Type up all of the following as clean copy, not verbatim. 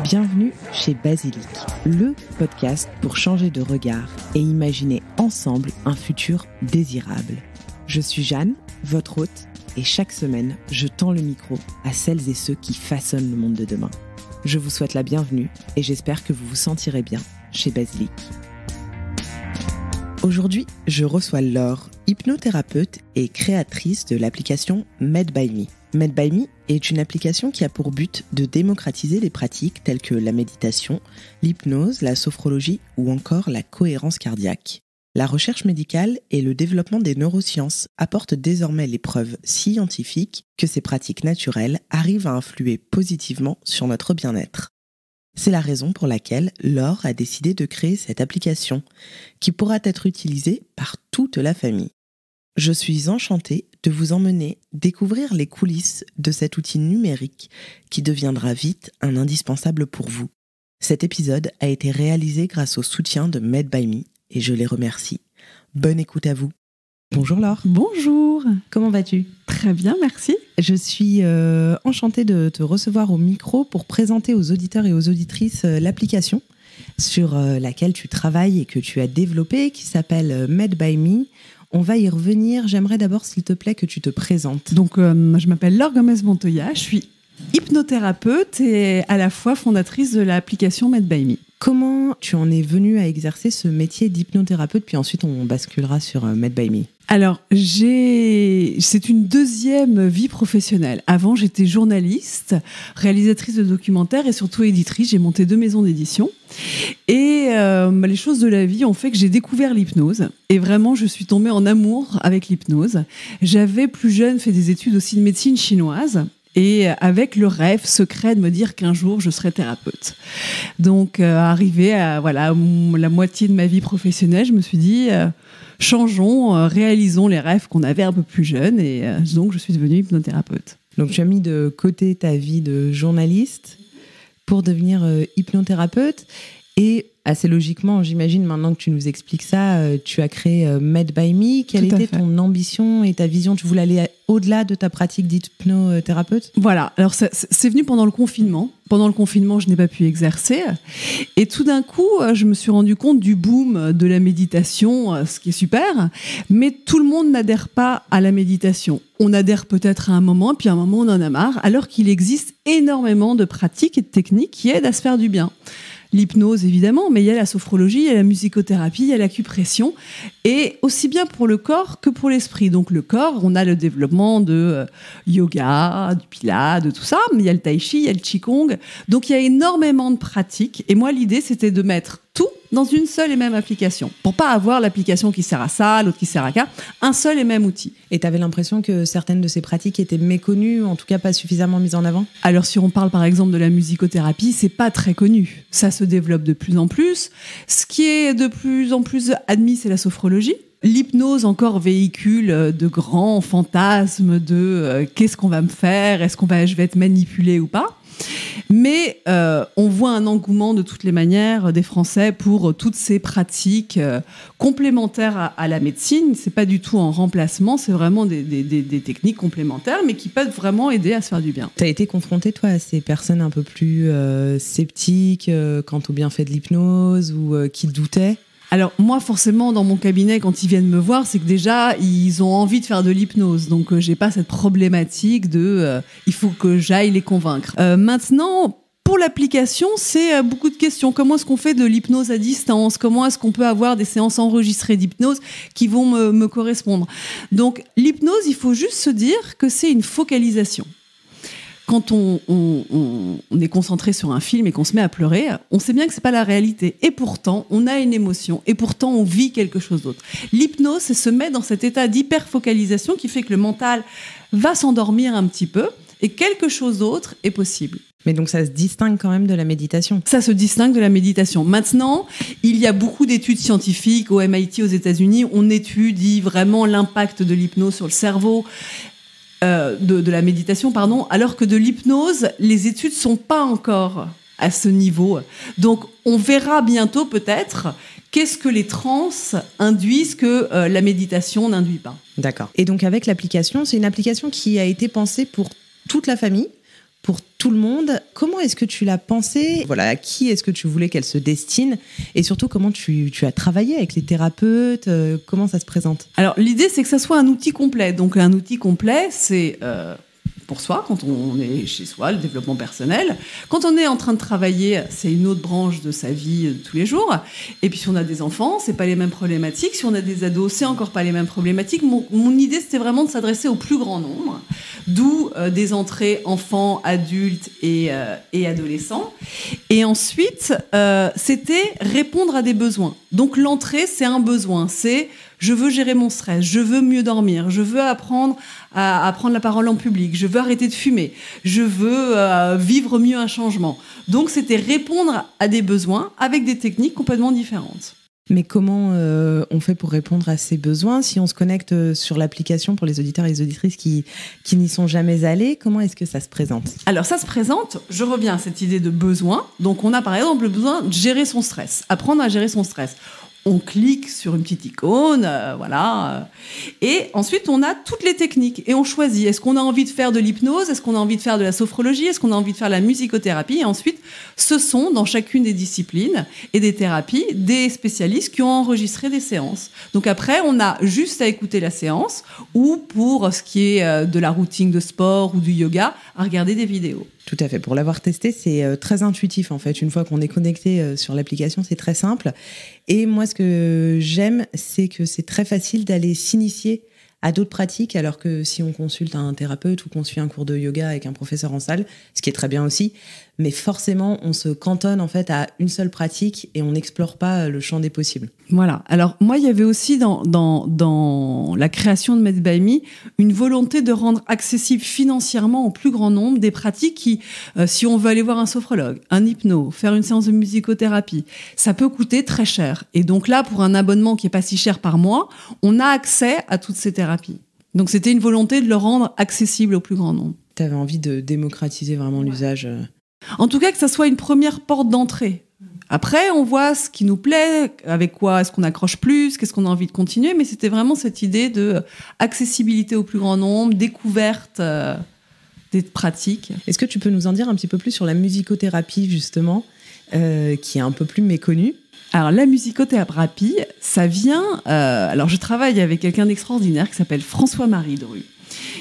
Bienvenue chez Basilic, le podcast pour changer de regard et imaginer ensemble un futur désirable. Je suis Jeanne, votre hôte, et chaque semaine, je tends le micro à celles et ceux qui façonnent le monde de demain. Je vous souhaite la bienvenue et j'espère que vous vous sentirez bien chez Basilic. Aujourd'hui, je reçois Laure, hypnothérapeute et créatrice de l'application Med by Me. Med by Me est une application qui a pour but de démocratiser les pratiques telles que la méditation, l'hypnose, la sophrologie ou encore la cohérence cardiaque. La recherche médicale et le développement des neurosciences apportent désormais les preuves scientifiques que ces pratiques naturelles arrivent à influer positivement sur notre bien-être. C'est la raison pour laquelle Laure a décidé de créer cette application qui pourra être utilisée par toute la famille. Je suis enchantée de vous emmener découvrir les coulisses de cet outil numérique qui deviendra vite un indispensable pour vous. Cet épisode a été réalisé grâce au soutien de Med by Me et je les remercie. Bonne écoute à vous. Bonjour Laure. Bonjour. Comment vas-tu ? Très bien, merci. Je suis enchantée de te recevoir au micro pour présenter aux auditeurs et aux auditrices l'application sur laquelle tu travailles et que tu as développée, qui s'appelle Med by Me. On va y revenir. J'aimerais d'abord, s'il te plaît, que tu te présentes. Donc, je m'appelle Laure Gomez-Montoya, je suis hypnothérapeute et à la fois fondatrice de l'application Med by Me. Comment tu en es venue à exercer ce métier d'hypnothérapeute, puis ensuite on basculera sur Med by Me. Alors, c'est une deuxième vie professionnelle. Avant, j'étais journaliste, réalisatrice de documentaires et surtout éditrice. J'ai monté 2 maisons d'édition. Et les choses de la vie ont fait que j'ai découvert l'hypnose. Et vraiment, je suis tombée en amour avec l'hypnose. J'avais plus jeune fait des études aussi de médecine chinoise. Et avec le rêve secret de me dire qu'un jour je serai thérapeute. Donc, arrivé à la moitié de ma vie professionnelle, je me suis dit changeons, réalisons les rêves qu'on avait un peu plus jeunes. Et donc, je suis devenue hypnothérapeute. Donc, tu as mis de côté ta vie de journaliste pour devenir hypnothérapeute. Et assez logiquement, j'imagine, maintenant que tu nous expliques ça, tu as créé Med by Me. Quelle était ton ambition et ta vision ? Tu voulais aller au-delà de ta pratique d'hypnothérapeute ? Voilà, alors c'est venu pendant le confinement. Pendant le confinement, je n'ai pas pu exercer. Et tout d'un coup, je me suis rendu compte du boom de la méditation, ce qui est super. Mais tout le monde n'adhère pas à la méditation. On adhère peut-être à un moment, puis à un moment, on en a marre, alors qu'il existe énormément de pratiques et de techniques qui aident à se faire du bien. L'hypnose, évidemment, mais il y a la sophrologie, il y a la musicothérapie, il y a l'acupression, et aussi bien pour le corps que pour l'esprit. Donc le corps, on a le développement de yoga, du pilates, de tout ça, mais il y a le tai chi, il y a le qigong. Donc il y a énormément de pratiques, et moi l'idée c'était de mettre tout dans une seule et même application, pour pas avoir l'application qui sert à ça, l'autre qui sert à ça, un seul et même outil. Et tu avais l'impression que certaines de ces pratiques étaient méconnues, en tout cas pas suffisamment mises en avant ? Alors si on parle par exemple de la musicothérapie, c'est pas très connu. Ça se développe de plus en plus. Ce qui est de plus en plus admis, c'est la sophrologie. L'hypnose encore véhicule de grands fantasmes de qu'est-ce qu'on va me faire, je vais être manipulée ou pas. Mais on voit un engouement de toutes les manières des Français pour toutes ces pratiques complémentaires à la médecine. C'est pas du tout en remplacement, c'est vraiment des techniques complémentaires, mais qui peuvent vraiment aider à se faire du bien. Tu as été confrontée, toi, à ces personnes un peu plus sceptiques quant au bienfait de l'hypnose ou qui doutaient ? Alors moi, forcément, dans mon cabinet, quand ils viennent me voir, c'est que déjà, ils ont envie de faire de l'hypnose. Donc, j'ai pas cette problématique de il faut que j'aille les convaincre. Maintenant, pour l'application, c'est beaucoup de questions. Comment est-ce qu'on fait de l'hypnose à distance ? Comment est-ce qu'on peut avoir des séances enregistrées d'hypnose qui vont me correspondre ? Donc, l'hypnose, il faut juste se dire que c'est une focalisation. Quand on est concentré sur un film et qu'on se met à pleurer, on sait bien que c'est pas la réalité. Et pourtant, on a une émotion. Et pourtant, on vit quelque chose d'autre. L'hypnose, c'est se mettre dans cet état d'hyperfocalisation qui fait que le mental va s'endormir un petit peu et quelque chose d'autre est possible. Mais donc ça se distingue quand même de la méditation. Ça se distingue de la méditation. Maintenant, il y a beaucoup d'études scientifiques au MIT aux États-Unis. On étudie vraiment l'impact de l'hypnose sur le cerveau. De la méditation, pardon, alors que de l'hypnose, les études sont pas encore à ce niveau. Donc, on verra bientôt peut-être qu'est-ce que les trans induisent que la méditation n'induit pas. D'accord. Et donc, avec l'application, c'est une application qui a été pensée pour toute la famille, pour tout le monde. Comment est-ce que tu l'as pensé ? Voilà, à qui est-ce que tu voulais qu'elle se destine ? Et surtout, comment tu as travaillé avec les thérapeutes ? Comment ça se présente ? Alors, l'idée, c'est que ça soit un outil complet. Donc, un outil complet, c'est pour soi, quand on est chez soi, le développement personnel. Quand on est en train de travailler, c'est une autre branche de sa vie de tous les jours. Et puis, si on a des enfants, c'est pas les mêmes problématiques. Si on a des ados, c'est encore pas les mêmes problématiques. Mon idée, c'était vraiment de s'adresser au plus grand nombre. D'où des entrées enfants, adultes et adolescents. Et ensuite, c'était répondre à des besoins. Donc l'entrée, c'est un besoin. C'est je veux gérer mon stress, je veux mieux dormir, je veux apprendre à prendre la parole en public, je veux arrêter de fumer, je veux vivre mieux un changement. Donc c'était répondre à des besoins avec des techniques complètement différentes. Mais comment on fait pour répondre à ces besoins ? Si on se connecte sur l'application pour les auditeurs et les auditrices qui n'y sont jamais allés, comment est-ce que ça se présente ? Alors ça se présente, je reviens à cette idée de besoin. Donc on a par exemple le besoin de gérer son stress, apprendre à gérer son stress. On clique sur une petite icône, voilà. Et ensuite, on a toutes les techniques et on choisit. Est-ce qu'on a envie de faire de l'hypnose ? Est-ce qu'on a envie de faire de la sophrologie ? Est-ce qu'on a envie de faire de la musicothérapie ? Et ensuite, ce sont, dans chacune des disciplines et des thérapies, des spécialistes qui ont enregistré des séances. Donc après, on a juste à écouter la séance ou, pour ce qui est de la routine de sport ou du yoga, à regarder des vidéos. Tout à fait. Pour l'avoir testé, c'est très intuitif en fait. Une fois qu'on est connecté sur l'application, c'est très simple. Et moi, ce que j'aime, c'est que c'est très facile d'aller s'initier à d'autres pratiques, alors que si on consulte un thérapeute ou qu'on suit un cours de yoga avec un professeur en salle, ce qui est très bien aussi, mais forcément, on se cantonne en fait à une seule pratique et on n'explore pas le champ des possibles. Voilà. Alors moi, il y avait aussi dans la création de Med by Me une volonté de rendre accessible financièrement au plus grand nombre des pratiques qui, si on veut aller voir un sophrologue, un hypno, faire une séance de musicothérapie, ça peut coûter très cher. Et donc là, pour un abonnement qui est pas si cher par mois, on a accès à toutes ces thérapies. Donc c'était une volonté de le rendre accessible au plus grand nombre. Tu avais envie de démocratiser vraiment l'usage. En tout cas, que ça soit une première porte d'entrée. Après, on voit ce qui nous plaît, avec quoi est-ce qu'on accroche plus, qu'est-ce qu'on a envie de continuer, mais c'était vraiment cette idée de accessibilité au plus grand nombre, découverte des pratiques. Est-ce que tu peux nous en dire un petit peu plus sur la musicothérapie, justement, qui est un peu plus méconnue ? Alors, la musicothérapie, ça vient... alors, je travaille avec quelqu'un d'extraordinaire qui s'appelle François-Marie Dru,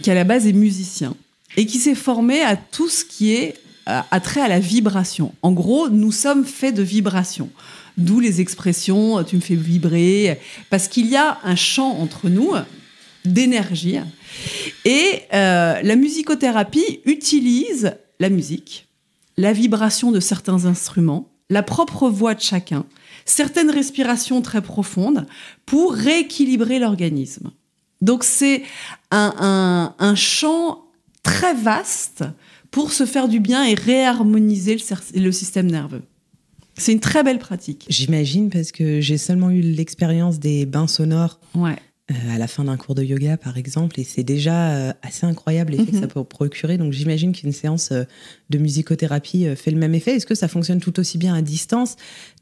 qui à la base est musicien et qui s'est formé à tout ce qui est attrait à la vibration. En gros, nous sommes faits de vibrations. D'où les expressions « tu me fais vibrer », parce qu'il y a un champ entre nous d'énergie. Et la musicothérapie utilise la musique, la vibration de certains instruments, la propre voix de chacun, certaines respirations très profondes pour rééquilibrer l'organisme. Donc c'est un champ très vaste pour se faire du bien et réharmoniser le système nerveux. C'est une très belle pratique. J'imagine, parce que j'ai seulement eu l'expérience des bains sonores ouais. À la fin d'un cours de yoga, par exemple, et c'est déjà assez incroyable l'effet que ça peut procurer. Donc j'imagine qu'une séance de musicothérapie fait le même effet. Est-ce que ça fonctionne tout aussi bien à distance ?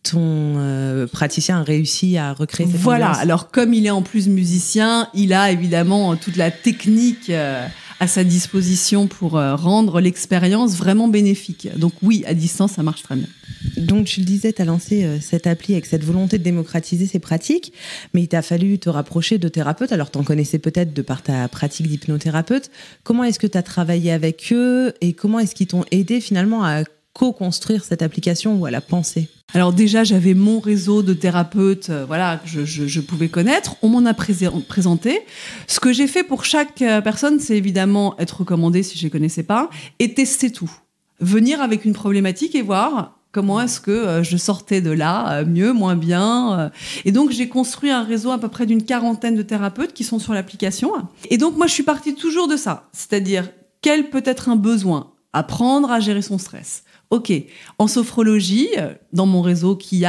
Ton praticien a réussi à recréer cette ambiance ? Alors comme il est en plus musicien, il a évidemment toute la technique à sa disposition pour rendre l'expérience vraiment bénéfique. Donc oui, à distance, ça marche très bien. Donc tu le disais, tu as lancé cette appli avec cette volonté de démocratiser ces pratiques, mais il t'a fallu te rapprocher de thérapeutes. Alors t'en connaissais peut-être de par ta pratique d'hypnothérapeute. Comment est-ce que tu as travaillé avec eux et comment est-ce qu'ils t'ont aidé finalement à co-construire cette application ou à la penser ? Alors déjà, j'avais mon réseau de thérapeutes que je pouvais connaître. On m'en a présenté. Ce que j'ai fait pour chaque personne, c'est évidemment être recommandé si je ne les connaissais pas et tester tout. Venir avec une problématique et voir comment est-ce que je sortais de là, mieux, moins bien. Et donc, j'ai construit un réseau à peu près d'une 40aine de thérapeutes qui sont sur l'application. Et donc, moi, je suis partie toujours de ça. C'est-à-dire, quel peut être un besoin ? Apprendre à gérer son stress. Ok, en sophrologie, dans mon réseau qui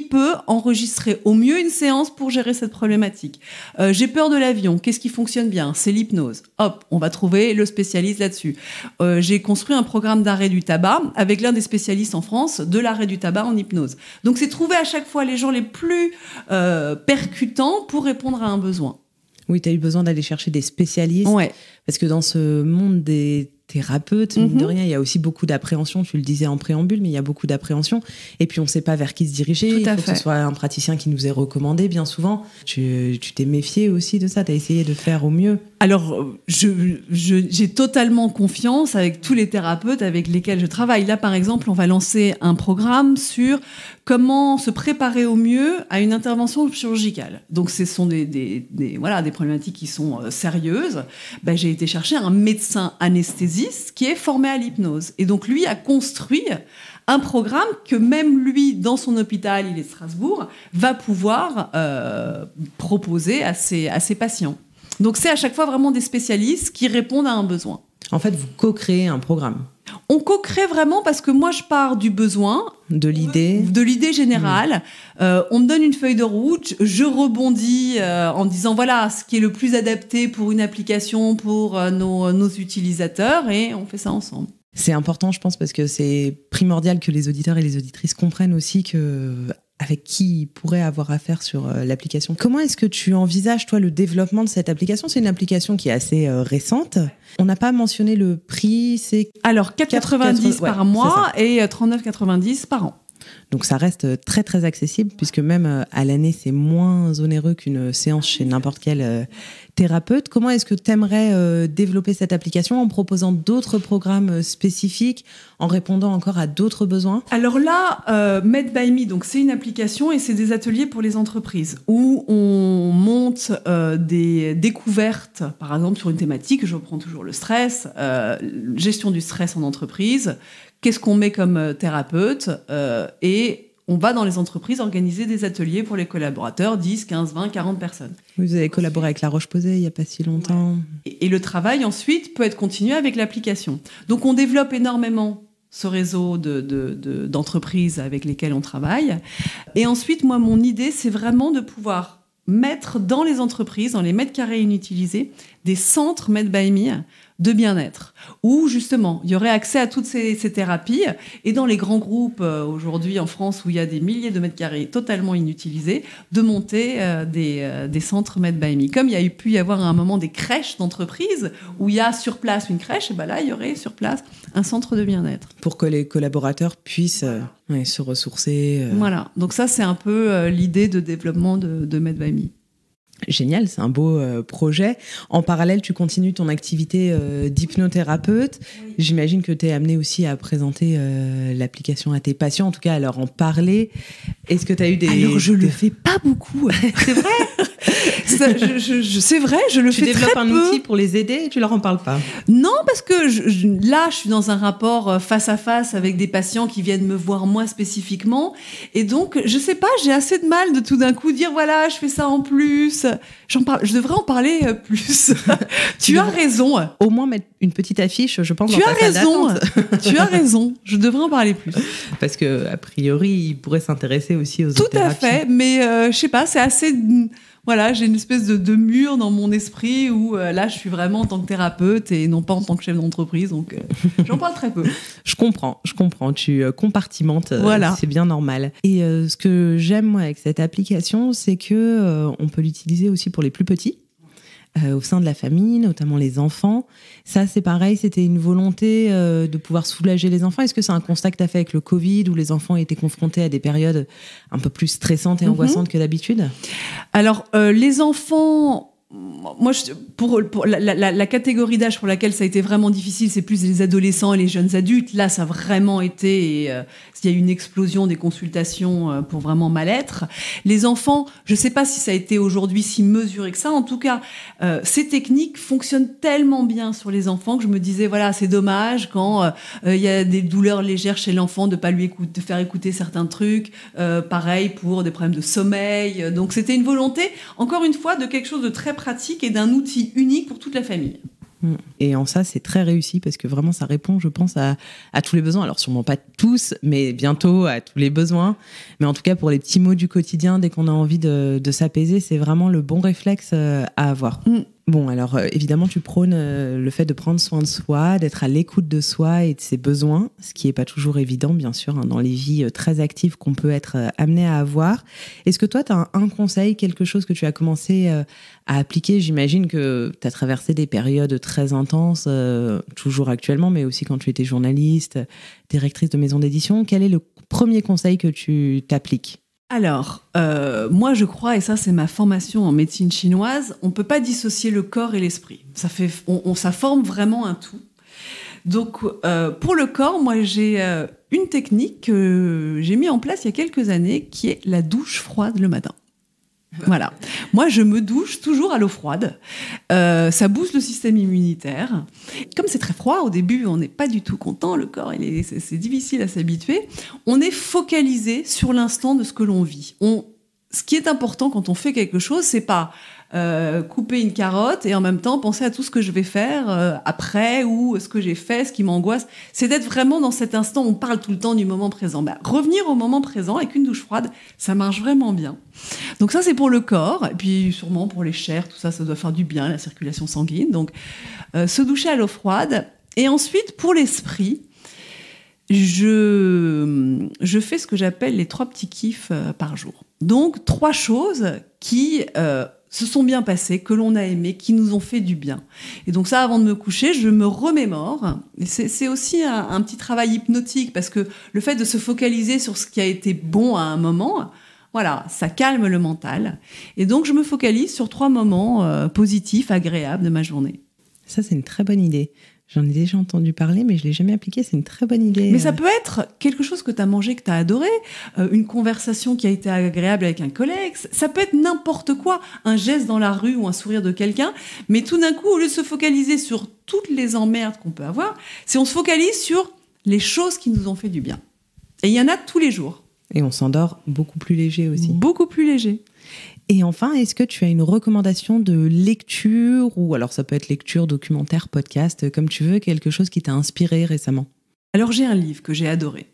peut enregistrer au mieux une séance pour gérer cette problématique. J'ai peur de l'avion, qu'est-ce qui fonctionne bien ? C'est l'hypnose. Hop, on va trouver le spécialiste là-dessus. J'ai construit un programme d'arrêt du tabac avec l'un des spécialistes en France de l'arrêt du tabac en hypnose. Donc c'est trouver à chaque fois les gens les plus percutants pour répondre à un besoin. Oui, tu as eu besoin d'aller chercher des spécialistes. Ouais. Parce que dans ce monde des thérapeute, mine de rien, il y a aussi beaucoup d'appréhension, tu le disais en préambule, mais il y a beaucoup d'appréhension, et puis on ne sait pas vers qui se diriger, il faut que ce soit un praticien qui nous est recommandé bien souvent. Tu t'es méfié aussi de ça, tu as essayé de faire au mieux? Alors, j'ai totalement confiance avec tous les thérapeutes avec lesquels je travaille. Là, par exemple, on va lancer un programme sur comment se préparer au mieux à une intervention chirurgicale. Donc, ce sont des problématiques qui sont sérieuses. J'ai été chercher un médecin anesthésiste qui est formé à l'hypnose. Et donc, lui a construit un programme que même lui, dans son hôpital, il est de Strasbourg, va pouvoir proposer à ses patients. Donc, c'est à chaque fois vraiment des spécialistes qui répondent à un besoin. En fait, vous co-créez un programme. On co-crée vraiment parce que moi, je pars du besoin. De l'idée générale. On me donne une feuille de route, je rebondis en disant voilà ce qui est le plus adapté pour une application, pour nos utilisateurs, et on fait ça ensemble. C'est important, je pense, parce que c'est primordial que les auditeurs et les auditrices comprennent aussi avec qui ils pourraient avoir affaire sur l'application. Comment est-ce que tu envisages, toi, le développement de cette application? C'est une application qui est assez récente. On n'a pas mentionné le prix, c'est... Alors, 4,90 par mois et 39,90 par an. Donc ça reste très très accessible, puisque même à l'année, c'est moins onéreux qu'une séance chez n'importe quel thérapeute. Comment est-ce que tu aimerais développer cette application en proposant d'autres programmes spécifiques, en répondant encore à d'autres besoins? Alors là, Med by Me, donc c'est une application et c'est des ateliers pour les entreprises où on monte des découvertes, par exemple sur une thématique, je reprends toujours le stress, gestion du stress en entreprise. Qu'est-ce qu'on met comme thérapeute et on va dans les entreprises organiser des ateliers pour les collaborateurs, 10, 15, 20, 40 personnes. Vous avez collaboré avec La Roche-Posay il n'y a pas si longtemps. Ouais. Et le travail, ensuite, peut être continué avec l'application. Donc, on développe énormément ce réseau d'entreprises avec lesquelles on travaille. Et ensuite, moi, mon idée, c'est vraiment de pouvoir mettre dans les entreprises, dans les mètres carrés inutilisés, des centres Med by Me de bien-être, où justement il y aurait accès à toutes ces thérapies, et dans les grands groupes aujourd'hui en France où il y a des milliers de mètres carrés totalement inutilisés, de monter des centres Med by Me. Comme il y a pu y avoir à un moment des crèches d'entreprise où il y a sur place une crèche, et ben là il y aurait sur place un centre de bien-être. Pour que les collaborateurs puissent se ressourcer. Voilà, donc ça c'est un peu l'idée de développement de Med by Me. Génial, c'est un beau projet. En parallèle, tu continues ton activité d'hypnothérapeute. Oui. J'imagine que tu es amenée aussi à présenter l'application à tes patients, en tout cas à leur en parler. Est-ce que tu as eu des... Alors, je le fais pas beaucoup. C'est vrai. C'est vrai, je le fais très peu. Tu développes un outil pour les aider et tu leur en parles pas? Non, parce que là, je suis dans un rapport face à face avec des patients qui viennent me voir moi spécifiquement. Et donc, je sais pas, j'ai assez de mal de tout d'un coup dire voilà, je fais ça en plus. Je devrais en parler plus. Tu as raison. Au moins mettre une petite affiche, je pense, dans ta salle d'attente. Tu as raison. Je devrais en parler plus. Parce que, a priori, ils pourraient s'intéresser aussi aux autres thérapies. Tout à fait, mais je sais pas, c'est assez... Voilà, j'ai une espèce de mur dans mon esprit où là, je suis vraiment en tant que thérapeute et non pas en tant que chef d'entreprise, donc j'en parle très peu. Je comprends. Tu compartimentes, voilà. C'est bien normal. Et ce que j'aime moi avec cette application, c'est que on peut l'utiliser aussi pour les plus petits. Au sein de la famille, notamment les enfants. Ça, c'est pareil, c'était une volonté de pouvoir soulager les enfants. Est-ce que c'est un constat que tu as fait avec le Covid, où les enfants étaient confrontés à des périodes un peu plus stressantes et angoissantes que d'habitude? Alors, les enfants... Moi, pour la catégorie d'âge pour laquelle ça a été vraiment difficile, c'est plus les adolescents et les jeunes adultes. Là, ça a vraiment été... il y a eu une explosion des consultations pour vraiment mal-être. Les enfants, je ne sais pas si ça a été aujourd'hui si mesuré que ça. En tout cas, ces techniques fonctionnent tellement bien sur les enfants que je me disais, voilà, c'est dommage quand il y a des douleurs légères chez l'enfant de pas lui de faire écouter certains trucs. Pareil pour des problèmes de sommeil. Donc, c'était une volonté, encore une fois, de quelque chose de très pratique et d'un outil unique pour toute la famille. Et en ça, c'est très réussi parce que vraiment, ça répond, je pense, à tous les besoins. Alors, sûrement pas tous, mais bientôt à tous les besoins. Mais en tout cas, pour les petits mots du quotidien, dès qu'on a envie de s'apaiser, c'est vraiment le bon réflexe à avoir. Bon, alors évidemment, tu prônes le fait de prendre soin de soi, d'être à l'écoute de soi et de ses besoins, ce qui n'est pas toujours évident, bien sûr, dans les vies très actives qu'on peut être amené à avoir. Est-ce que toi, tu as un conseil, quelque chose que tu as commencé à appliquer? J'imagine que tu as traversé des périodes très intenses, toujours actuellement, mais aussi quand tu étais journaliste, directrice de maison d'édition. Quel est le premier conseil que tu t'appliques? Alors, moi je crois, et ça c'est ma formation en médecine chinoise, on ne peut pas dissocier le corps et l'esprit. Ça forme vraiment un tout. Donc, pour le corps, moi j'ai une technique que j'ai mise en place il y a quelques années, qui est la douche froide le matin. Voilà. Moi, je me douche toujours à l'eau froide. Ça booste le système immunitaire. Comme c'est très froid, au début, on n'est pas du tout content. Le corps, c'est difficile à s'habituer. On est focalisé sur l'instant de ce que l'on vit. Ce qui est important quand on fait quelque chose, c'est pas couper une carotte et en même temps penser à tout ce que je vais faire après ou ce que j'ai fait, ce qui m'angoisse. C'est d'être vraiment dans cet instant. On parle tout le temps du moment présent. Revenir au moment présent avec une douche froide, ça marche vraiment bien. Donc ça, c'est pour le corps. Et puis sûrement pour les chairs, tout ça, ça doit faire du bien, la circulation sanguine. Donc se doucher à l'eau froide. Et ensuite, pour l'esprit, je fais ce que j'appelle les 3 petits kiffs par jour. Donc 3 choses qui se sont bien passées, que l'on a aimées, qui nous ont fait du bien. Et donc ça, avant de me coucher, je me remémore. Et c'est aussi un petit travail hypnotique, parce que le fait de se focaliser sur ce qui a été bon à un moment, voilà, ça calme le mental. Et donc je me focalise sur 3 moments positifs, agréables de ma journée. Ça, c'est une très bonne idée. J'en ai déjà entendu parler, mais je ne l'ai jamais appliqué. C'est une très bonne idée. Mais ça peut être quelque chose que tu as mangé, que tu as adoré, une conversation qui a été agréable avec un collègue. Ça peut être n'importe quoi, un geste dans la rue ou un sourire de quelqu'un. Mais tout d'un coup, au lieu de se focaliser sur toutes les emmerdes qu'on peut avoir, on se focalise sur les choses qui nous ont fait du bien. Et il y en a tous les jours. Et on s'endort beaucoup plus léger aussi. Beaucoup plus léger. Et enfin, est-ce que tu as une recommandation de lecture, ou alors ça peut être lecture, documentaire, podcast, comme tu veux, quelque chose qui t'a inspiré récemment? Alors j'ai un livre que j'ai adoré,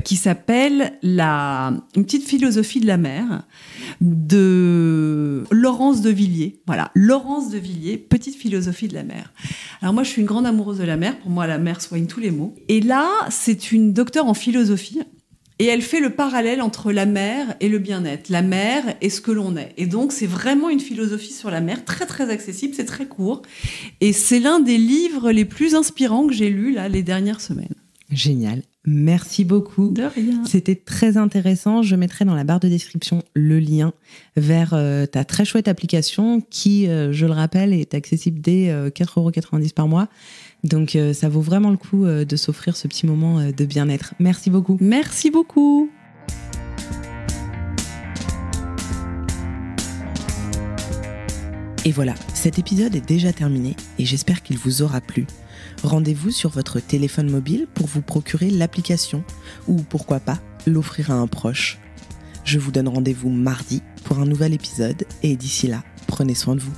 qui s'appelle Une petite philosophie de la mer, de Laurence de Villiers. Voilà, Laurence de Villiers, Petite philosophie de la mer. Alors moi, je suis une grande amoureuse de la mer. Pour moi, la mer soigne tous les maux. Et là, c'est une docteure en philosophie. Et elle fait le parallèle entre la mer et le bien-être, la mer et ce que l'on est. Et donc, c'est vraiment une philosophie sur la mer, très, très accessible, c'est très court. Et c'est l'un des livres les plus inspirants que j'ai lus là, les dernières semaines. Génial. Merci beaucoup. De rien. C'était très intéressant. Je mettrai dans la barre de description le lien vers ta très chouette application qui, je le rappelle, est accessible dès 4,90 € par mois. Donc, ça vaut vraiment le coup de s'offrir ce petit moment de bien-être. Merci beaucoup. Merci beaucoup. Et voilà, cet épisode est déjà terminé et j'espère qu'il vous aura plu. Rendez-vous sur votre téléphone mobile pour vous procurer l'application ou pourquoi pas l'offrir à un proche. Je vous donne rendez-vous mardi pour un nouvel épisode et d'ici là, prenez soin de vous.